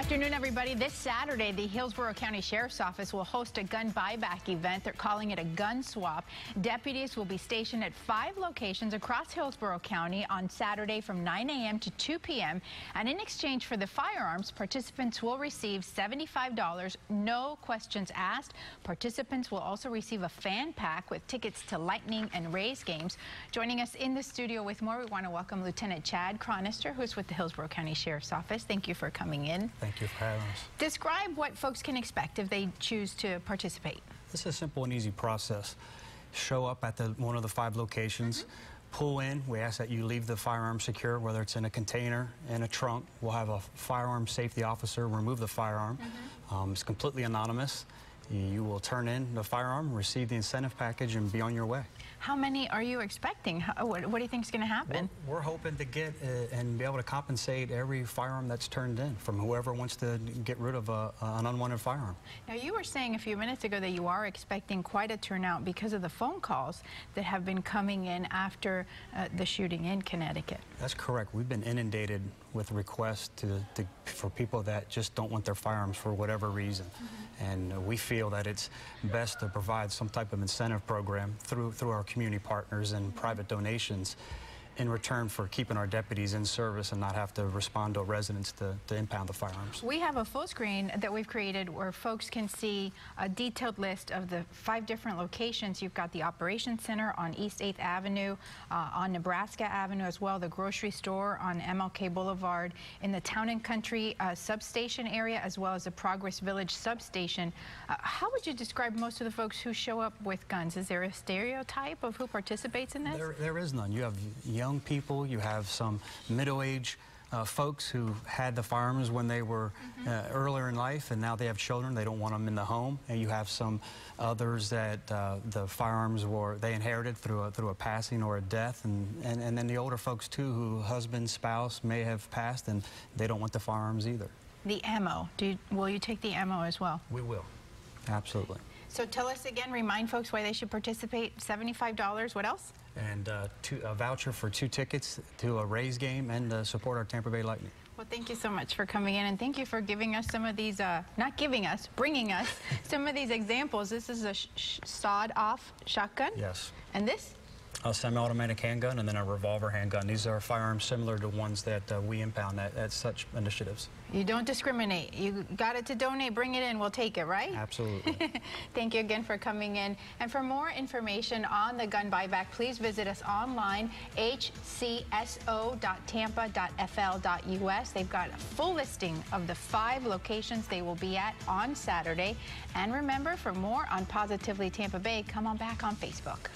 Afternoon, everybody. This Saturday, the Hillsborough County Sheriff's Office will host a gun buyback event. They're calling it a gun swap. Deputies will be stationed at 5 locations across Hillsborough County on Saturday from 9 a.m. to 2 p.m. And in exchange for the firearms, participants will receive $75, no questions asked. Participants will also receive a fan pack with tickets to Lightning and Rays games. Joining us in the studio with more, we want to welcome Lieutenant Chad Chronister, who's with the Hillsborough County Sheriff's Office. Thank you for coming in. Thank you for having us. Describe what folks can expect if they choose to participate. This is a simple and easy process. Show up at one of the 5 locations, pull in. We ask that you leave the firearm secure, whether it's in a container, in a trunk. We'll have a firearm safety officer remove the firearm. It's completely anonymous. You will turn in the firearm, receive the incentive package, and be on your way. How many are you expecting? What do you think is going to happen? We're hoping to get and be able to compensate every firearm that's turned in from whoever wants to get rid of an unwanted firearm. Now, you were saying a few minutes ago that you are expecting quite a turnout because of the phone calls that have been coming in after the shooting in Connecticut. That's correct. We've been inundated with requests for people that just don't want their firearms for whatever reason. And we feel that it's best to provide some type of incentive program through our community partners and private donations in return for keeping our deputies in service and not have to respond to residents to impound the firearms. We have a full screen that we've created where folks can see a detailed list of the 5 different locations. You've got the Operations Center on East 8th Avenue, on Nebraska Avenue as well, the grocery store on MLK Boulevard, in the Town and Country substation area, as well as the Progress Village substation. How would you describe most of the folks who show up with guns? Is there a stereotype of who participates in this? There is none. You have young people, you have some middle-aged folks who had the firearms when they were earlier in life, and now they have children. They don't want them in the home. And you have some others that the firearms they inherited through a passing or a death, and then the older folks too, who husband, spouse may have passed, and they don't want the firearms either. The ammo. Will you take the ammo as well? We will. Absolutely. So tell us again, remind folks why they should participate. $75. What else? And a voucher for 2 tickets to a Rays game and support our Tampa Bay Lightning. Well, thank you so much for coming in, and thank you for giving us some of these, bringing us some of these examples. This is a sawed-off shotgun. Yes. And this? A semi-automatic handgun and then a revolver handgun. These are firearms similar to ones that we impound at such initiatives. You don't discriminate. You got it to donate, bring it in, we'll take it, right? Absolutely. Thank you again for coming in. And for more information on the gun buyback, please visit us online, hcso.tampa.fl.us. They've got a full listing of the 5 locations they will be at on Saturday. And remember, for more on Positively Tampa Bay, come on back on Facebook.